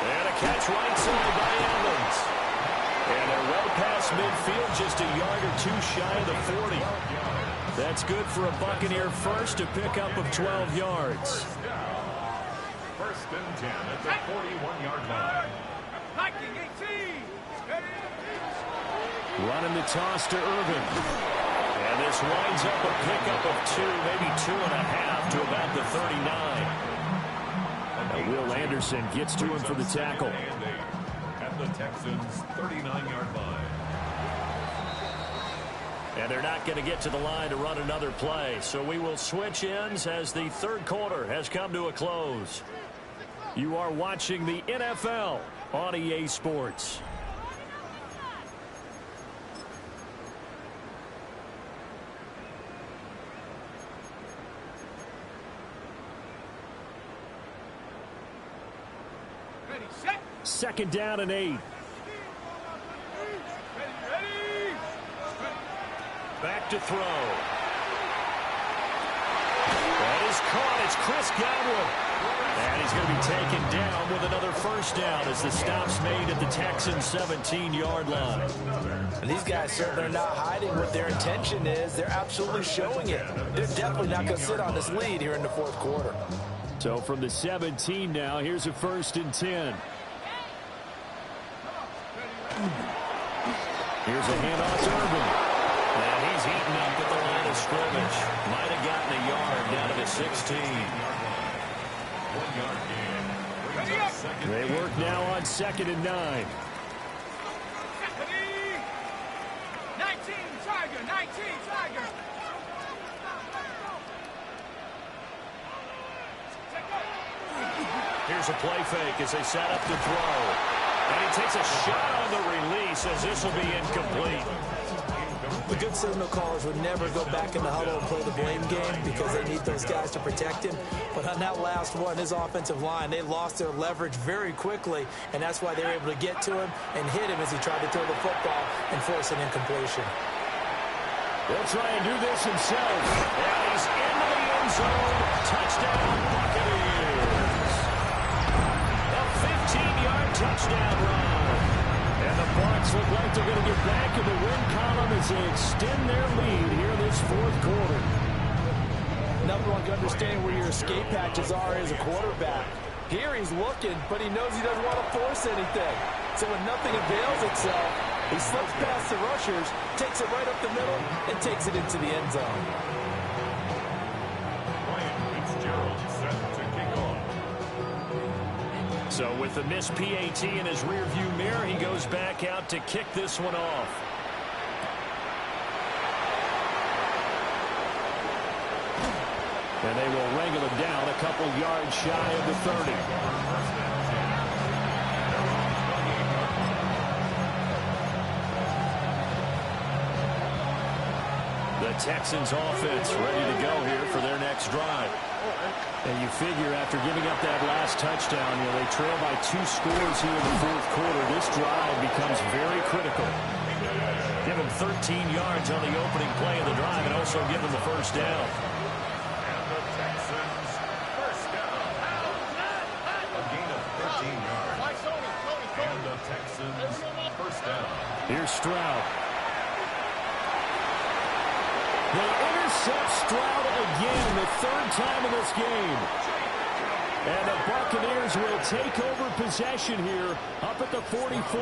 And a catch right side by Evans. And they're well past midfield, just a yard or 2 shy of the 40. That's good for a Buccaneer first, a pickup of 12 yards. First and 10 at the 41-yard line. Running the toss to Irvin. And this winds up a pickup of 2, maybe 2.5 to about the 39. And Will Anderson gets to him for the tackle. At the Texans' 39-yard line. And they're not going to get to the line to run another play. So we will switch ends as the third quarter has come to a close. You are watching the NFL on EA Sports. Second down and 8. Back to throw. That is caught. It's Chris Godwin. And he's going to be taken down with another first down as the stop's made at the Texans' 17-yard line. And these guys certainly are not hiding what their intention is. They're absolutely showing it. They're definitely not going to sit on this lead here in the fourth quarter. So from the 17 now, here's a 1st and 10. Here's a handoff to Urban. And he's eaten up at the line of scrimmage. Might have gotten a yard down to the 16. 1 yard gain. They work now on 2nd and 9. 19, Tiger, 19, Tiger. Here's a play fake as they set up to throw. And he takes a shot on the release as this will be incomplete. The good signal callers would never go back in the huddle and play the blame game because they need those guys to protect him. But on that last one, his offensive line, they lost their leverage very quickly, and that's why they were able to get to him and hit him as he tried to throw the football and force an incompletion. He'll try and do this himself. And he's into the end zone. Touchdown, Buccaneers. A 15-yard touchdown run. And the Bucs look like they're going to get back in the win column as they extend their lead here in this 4th quarter. Nothing like understanding where your escape patches are as a quarterback. Here he's looking, but he knows he doesn't want to force anything. So when nothing avails itself, he slips past the rushers, takes it right up the middle, and takes it into the end zone. Ryan Fitzgerald set to kick off. So with the missed PAT in his rearview mirror, he goes back out to kick this one off. And they will wrangle him down a couple yards shy of the 30. The Texans offense ready to go here for their next drive. And you figure after giving up that last touchdown, they trail by 2 scores here in the 4th quarter. This drive becomes very critical. Give them 13 yards on the opening play of the drive and also give them the first down. And the Texans first down. A gain of 13 yards. And the Texans first down. Here's Stroud. They intercept Stroud again, the 3rd time in this game. And the Buccaneers will take over possession here up at the 44.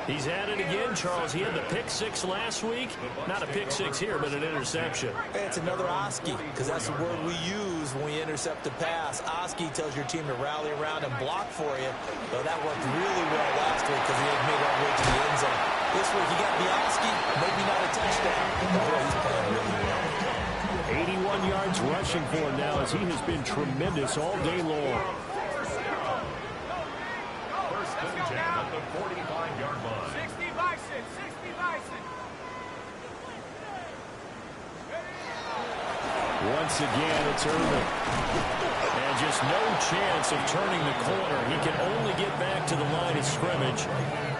He's at it again, Charles. He had the pick 6 last week. Not a pick 6 here, but an interception. It's another Oski, because that's the word we use when we intercept a pass. Oski tells your team to rally around and block for you. So that worked really well last week because he had made our way to the end zone. This week he got the Oski, maybe not a touchdown. But he's playing really well. 81 yards rushing for him now as he has been tremendous all day long. First and 10 at the 45-yard line. 60 Bison, 60 Bison. Once again, it's Irvin. And just no chance of turning the corner. He can only get back to the line of scrimmage.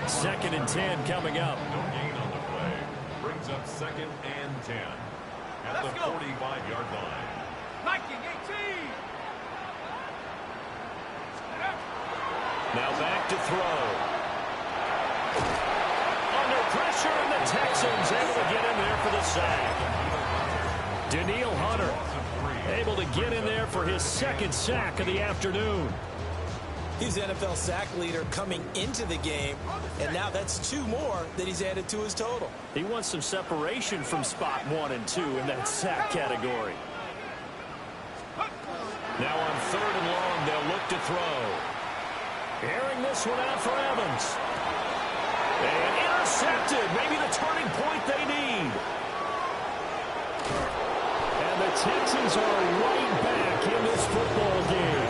2nd and 10 coming up. No gain on the play. Brings up 2nd and 10 at the 45-yard line. Viking 18. Now back to throw. Under pressure, and the Texans able to get in there for the sack. Daniil Hunter able to get in there for his 2nd sack of the afternoon. He's NFL sack leader coming into the game, and now that's 2 more that he's added to his total. He wants some separation from spot 1 and 2 in that sack category. Now on 3rd and long, they'll look to throw. Airing this one out for Evans. And intercepted. Maybe the turning point they need. And the Texans are right back in this football game.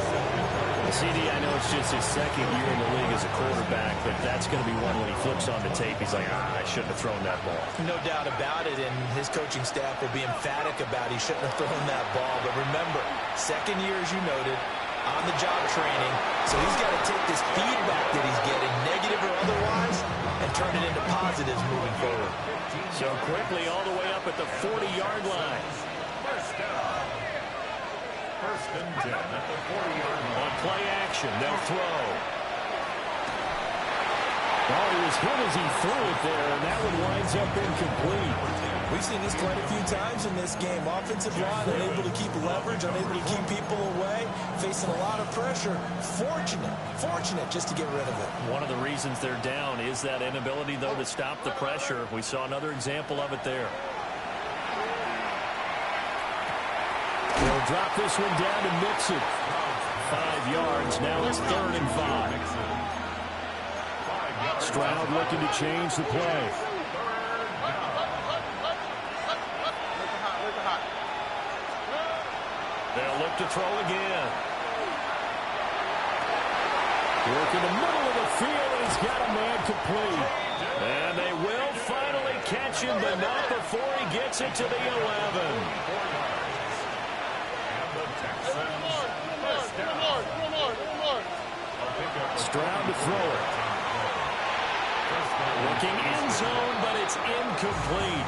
CD, I know it's just his 2nd year in the league as a quarterback, but that's going to be one when he flips on the tape. He's like, I shouldn't have thrown that ball. No doubt about it, and his coaching staff will be emphatic about he shouldn't have thrown that ball. But remember, 2nd year, as you noted, on-the-job training, so he's got to take this feedback that he's getting, negative or otherwise, and turn it into positives moving forward. So quickly all the way up at the 40-yard line. First down. First and 10 at the 40-yard line. On play action, they'll throw. Oh, he was hit as he threw it there, and that one winds up incomplete. We've seen this quite a few times in this game. Offensive line unable to keep leverage, unable to keep people away, facing a lot of pressure. Fortunate just to get rid of it. One of the reasons they're down is that inability, though, to stop the pressure. We saw another example of it there. They'll drop this one down to Mixon. 5 yards. Now it's 3rd and 5. Stroud looking to change the play. They'll look to throw again. Work in the middle of the field, and he's got a man complete. And they will finally catch him, but not before he gets it to the 11. Stroud to throw it. Looking end zone, but it's incomplete.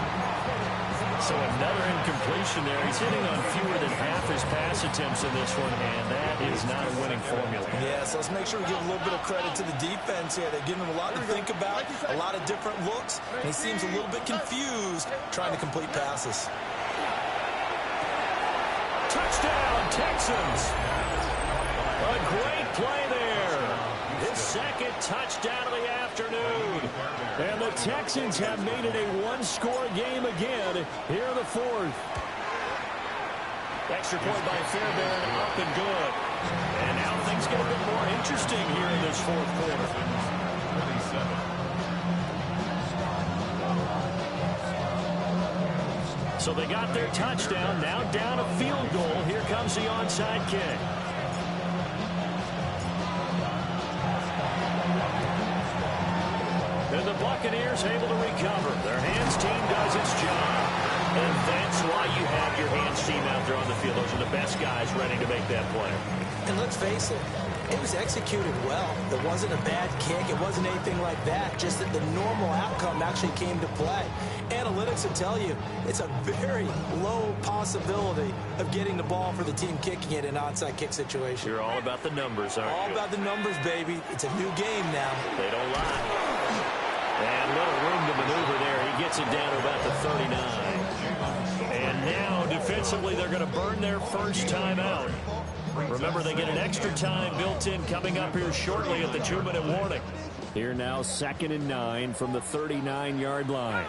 So another incompletion there. He's hitting on fewer than half his pass attempts in this one, and that is not a winning formula. Yeah, so let's make sure we give a little bit of credit to the defense here. They're giving him a lot to think about, a lot of different looks, and he seems a little bit confused trying to complete passes. Touchdown, Texans. A great play there. His second touchdown of the afternoon. And the Texans have made it a one-score game again here in the 4th. Extra point by Fairbairn, up and good. And now things get a bit more interesting here in this 4th quarter. So they got their touchdown, now down a field goal. Here comes the onside kick. And the Buccaneers able to recover. Their hands team does its job. And that's why you have your hands team out there on the field. Those are the best guys ready to make that play. And let's face it, it was executed well. It wasn't a bad kick. It wasn't anything like that. Just that the normal outcome actually came to play. Analytics will tell you it's a very low possibility of getting the ball for the team kicking it in an onside kick situation. You're all about the numbers, aren't you? All about the numbers, baby. It's a new game now. They don't lie. And little room to maneuver there. He gets it down to about the 39. And now, defensively, they're going to burn their first timeout. Remember, they get an extra time built in coming up here shortly at the 2-minute warning. Here now, 2nd and 9 from the 39-yard line.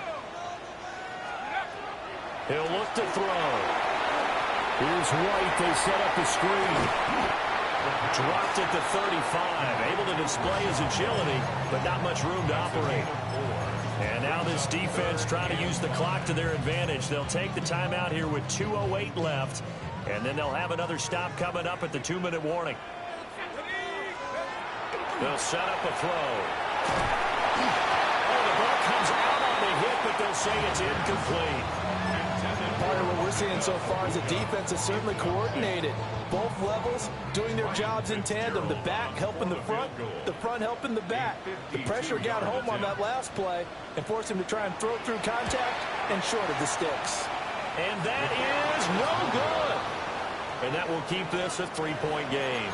He'll look to throw. Here's White. They set up the screen. Dropped at the 35. Able to display his agility, but not much room to operate. And now this defense trying to use the clock to their advantage. They'll take the timeout here with 2:08 left. And then they'll have another stop coming up at the 2-minute warning. They'll set up a throw. Oh, the ball comes out on the hit, but they'll say it's incomplete. Part of what we're seeing so far is the defense is certainly coordinated. Both levels doing their jobs in tandem. The back helping the front helping the back. The pressure got home on that last play and forced him to try and throw through contact and short of the sticks. And that is no good. And that will keep this a 3-point game.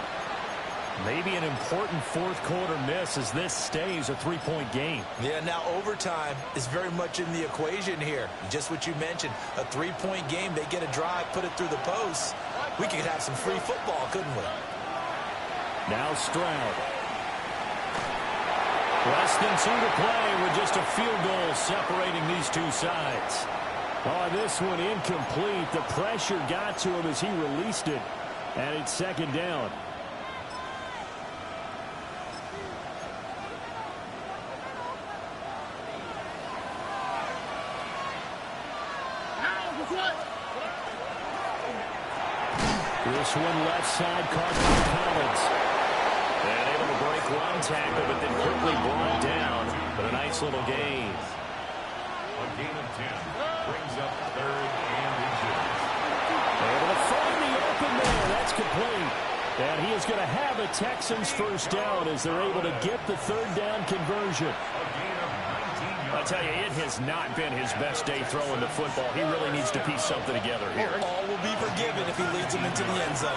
Maybe an important 4th quarter miss as this stays a 3-point game. Yeah, now overtime is very much in the equation here. Just what you mentioned, a 3-point game. They get a drive, put it through the posts. We could have some free football, couldn't we? Now Stroud. Less than 2 to play with just a field goal separating these two sides. Oh, this one incomplete. The pressure got to him as he released it. And it's 2nd down. This one left side caught by Collins. And able to break one tackle, but then quickly brought down. But a nice little gain. A gain of 10 brings up 3rd and inches. Able to find the open there. That's complete. And he is going to have a Texans first down as they're able to get the 3rd down conversion. I tell you, it has not been his best day throwing the football. He really needs to piece something together here. All will be forgiven if he leads them into the end zone.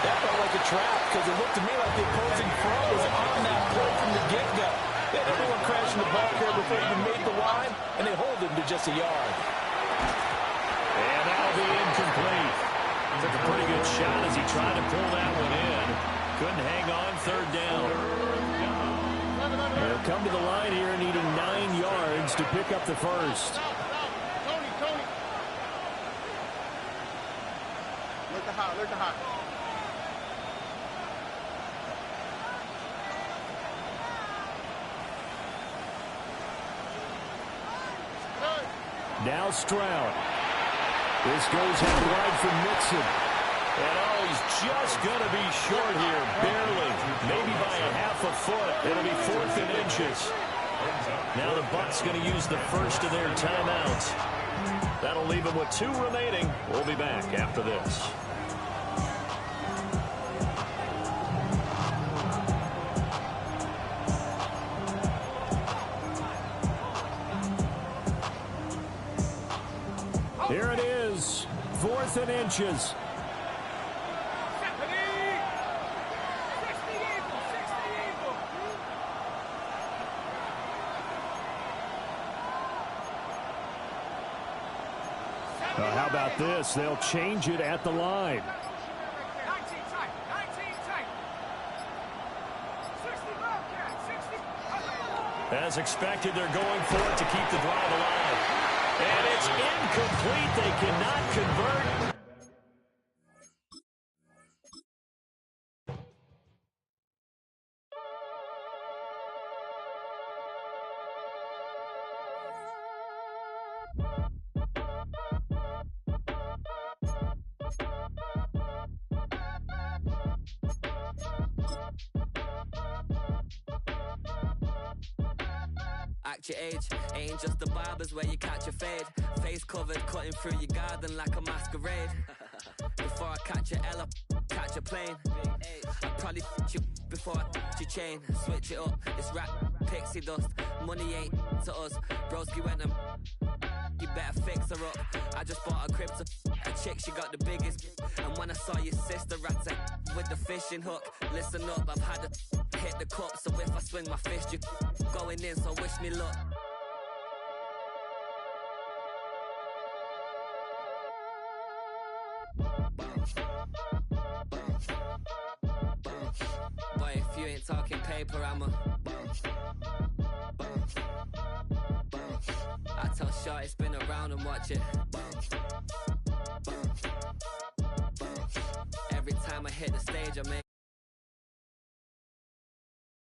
That felt like a trap because it looked to me like the opposing front was on that play from the get-go. They had everyone crashing the ball carrier before before he even made the line, and they hold him to just a yard. And that'll be incomplete. Took a pretty good shot as he tried to pull that one in. Couldn't hang on, third down. They'll come to the line here needing 9 yards to pick up the first. Tony. Look at hot. Now Stroud. This goes out wide for Mixon. And oh, he's just going to be short here, barely. Maybe by a half a foot. It'll be 4th and inches. Now the Bucs going to use the first of their timeouts. That'll leave them with 2 remaining. We'll be back after this. Here it is, 4th and inches. How about this? They'll change it at the line. 19 tight. 19 tight. 60 Bobcat. 60. As expected, they're going for it to keep the drive alive. And it's incomplete. They cannot convert. Act your age, ain't just the barbers where you catch a fade. Face covered, cutting through your garden like a masquerade. Before I catch a L, catch a plane. I'd probably f*** you before I f*** your chain. Switch it up, it's rap, pixie dust. Money ain't to us. Broski went and you better fix her up. I just bought a crib to a chick, she got the biggest. And when I saw your sister at with the fishing hook, listen up, I've had to hit the cup. So if I swing my fist, you going in, so wish me luck. Boy, if you ain't talking paper, I'm a I tell Shorty spin around and watch it. Every time I hit the stage, I make